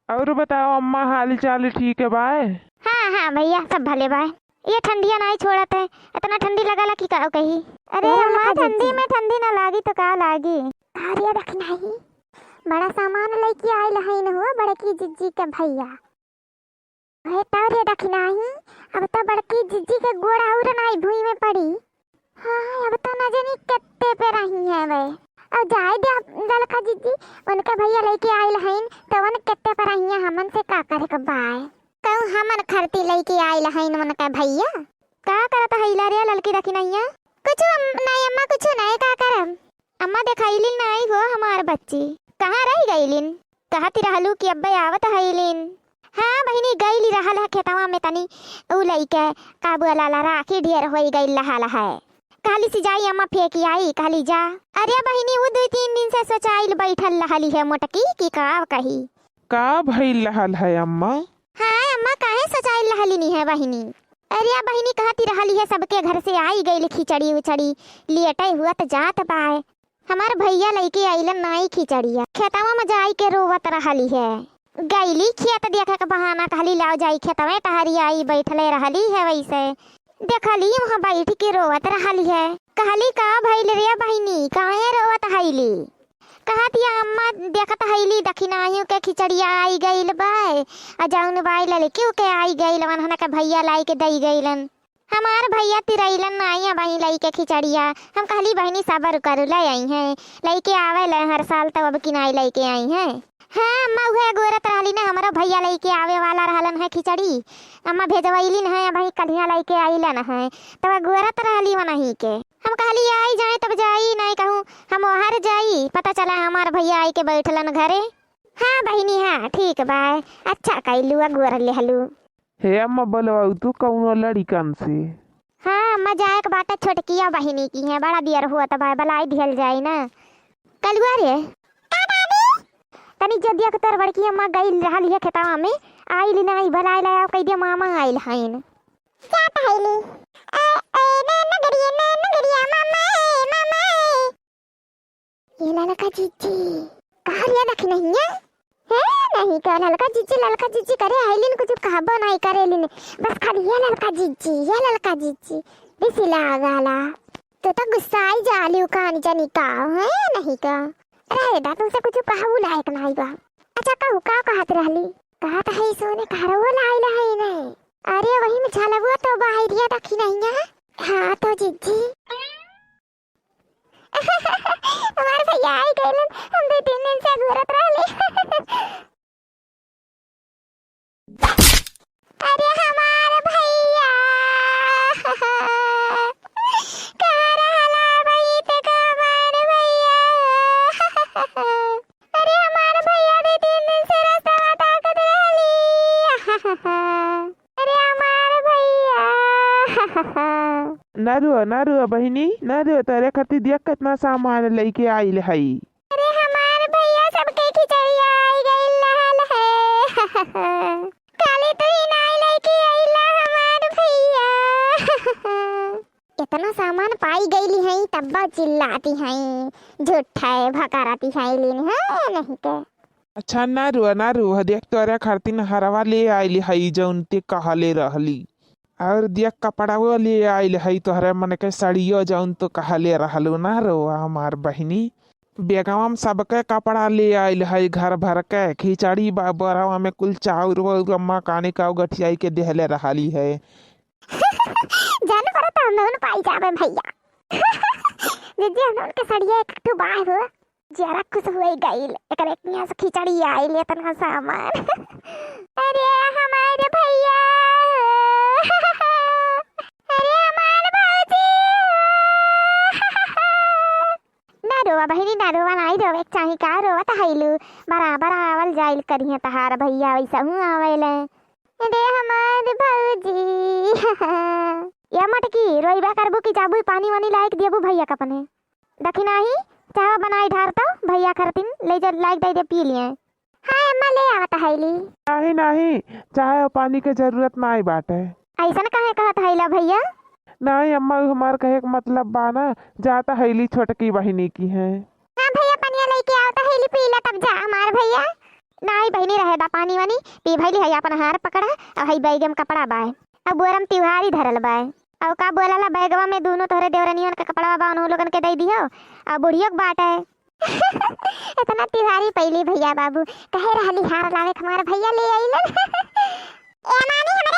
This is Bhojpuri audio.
और बताओ अम्मा, हाल चाल ठीक है बाय? हाँ हाँ भैया सब भले बाय। ये ठंडिया नहीं छोड़त है, इतना ठंडी लगला कि का कही। अरे अम्मा ठंडी में ठंडी ना लागी तो का लागी। कार्य रखनाही बड़ा सामान लेके आयल है न हुआ बड़की जिज्जी के भैया। वह तारे रखनाही अब तो बड़की जिज्जी के गोड़ा और नहीं भूई में पड़ी। हाँ अब तो न जानी कितने पे रही है वे। अब जाए दे ललका जिज्जी, उनके भैया लेके आयल हैं तो वन कितने पे रही है, हमन से का करे के बाय। कहूँ हमन खरती लेके आयल हैं उनके भैया। का करत हैला रे ललकी रखी नहीं? कुछ नहीं अम्मा, कुछ नहीं, का करम। अम्मा देखैलिन नहीं हो हमार बच्ची, कहाँ रह गईलिन? कहती रहलू कि अब्बे आवत हैलिन। हाँ बहिनी गईली रहल है खेतवा में तनी उ लइके काबू लाला राखी ढेर होई गई रहल है। कहली सी जाई अम्मा फेंकी आई, कहली जा। अरे बहिनी वो 2-3 दिन से सोचाइल बैठल रहली है मोटकी की का कही। का भइल रहल है अम्मा? हाँ अम्मा काहे सोचाइल रहली नहीं है बहिनी? अरे बहिनी कहती रहली है सबके घर से आई गई खिचड़ी उचड़ी लेटे हुआ तो जात पाए। हमार भैया लेके आइलन नाई खिचड़िया, खेतवा में जाई के रोवत रहली है। गईली खेत देखे के बहाना कहली लाओ जाई खेतवे टहरी आई बैठले रहली है। वैसे देखली वहाँ बैठ के रोवत रहली है। कहली का भइल रे बहिनी काहे रोवत हैली? कहती अम्मा देखत हैली दखिनाहियों के खिचड़िया आई गईल बाय आ जाउन बाय लड़कियों के आई गईल वन के भैया लाई के दई गईलन। हमार भैया तिरैलन नहीं बही लाई के खिचड़िया। हम कहली बहनी सबर कर ले आई हैं, लेके आवे ले हर साल तब अब किनाई लेके आई हैं। हाँ अम्मा उहे गोरत रहली ना हमारा भैया लेके आवे वाला रहलन है खिचड़ी। अम्मा भेजवैलिन है भाई कलिया लेके आइलन है तब गोरत रहली वनही के। हम कहली आई जाए तब जाई नहीं कहूँ हम वहार जाई, पता चला हमार भैया आई के बैठलन घरे। हाँ बहिनी हाँ ठीक बाय, अच्छा कैलू गोर लेहलू। हे अम्मा बोलवाऊ तू कौनो लड़िकन से? हाँ अम्मा जाए के बाटे छोटकिया बहिनी की है, बड़ा दियर हुआ तब बलाई दिहल जाई ना कलुआ रे। तनी जदिया के तोर बड़की अम्मा गई रहली है खेतवा में आइल नहीं भलाई लाया कह दिया मामा आइल हइन। क्या कहली? ना गड़िया मामा ये ललका जीजी कार्य रख नहीं है नहीं का ललका जीजी करे आइलिन कुछ कहबो नहीं करेलिन, बस खाली ये ललका जीजी बिसिला गाला तो गुस्सा आई जाली कहानी जानी का है नहीं का। अरे दा तुमसे कुछ कहू लायक नहीं बा। अच्छा कहू का कहत रहली? कहत है सोने घरवो लाइल है नहीं। अरे वही में झलगुआ तो बाहरिया रखी नहीं है। हाँ तो जीजी हमारे भैया आई गइलन, हम 2-3 दिन से घूरत रहली। अरे हमारे भैया कहाँ रहला भाई ते का हमारे भैया। अरे हमारे भैया 2-3 दिन से रास्ता ताकत रहली। अरे हमारे भैया ना रुआ बहिनी ना रुआ, तेरे खातिर देख कितना सामान लेके आइल हई। अरे हमारे भैया सबके खिचड़िया आई गइल रहल है। काले तो ही नहीं लेके आइला हमारे भैया। इतना सामान पाई गईली है तब चिल्लाती है झूठा है भकाराती है लेन है नहीं के। अच्छा ना रुआ देख तोरे खातिर हरवा ले आइल हई जौन ते कहले रहली, और देख कपड़ा वो ले आइल हई तोहरे मन के साड़ियो जौन तो कहले रहलू ना रुआ हमार बहिनी। बेगवा में सबके कपड़ा ले आइल हई घर भर के, खिचड़ी बरवा में कुल चाउर अम्मा काने का गठियाई के देहले रहली है। जाने पर तो हम पाई जावे भैया। दीदी हम के साड़िया एक तो बाहर हो जरा कुछ हुई गईल एकरे यहाँ से खिचड़ी आइल इतना सामान। अरे हमारे भैया अरे हमारे भौजी ना रोवा बहिनी ना रोवा नहीं रोवे चाहे का रोवा तो हैलू बराबर आवल जाइल करिए तहार भैया वैसा हूँ आवेले। अरे हमारे भौजी या मटकी रोईबा करबू की जाबू पानी वानी लायक देबू भैया का अपने दखिना ही चाह बनाई ढार तो भैया खरतिन ले जा लायक दे पी लिए। हां अम्मा ले आवत हैली। नहीं चाय पानी के जरूरत नहीं बाटे। ऐसा काहे कहत हैला भैया? नहीं अम्मा हमार कहे के मतलब बा ना जाता हैली छोटकी बहिनी की है। हां भैया पानी लेके आवत हैली पीला तब जा हमार भैया। नहीं बहिनी रहे दा पानी वानी पी भइली है अपन हार पकड़ा और हई बैग में कपड़ा बाय अब बोरम त्योहारी धरल बाय और का बोलाला बैगवा में दोनों तोहरे देवरनियन का कपड़ा बा उन लोगन के दे दियो और बुढ़ियो के बाट है। इतना तिवारी पहले भैया बाबू कहे रहली हार लावे हमारे भैया ले आइलन। ए माने हमरे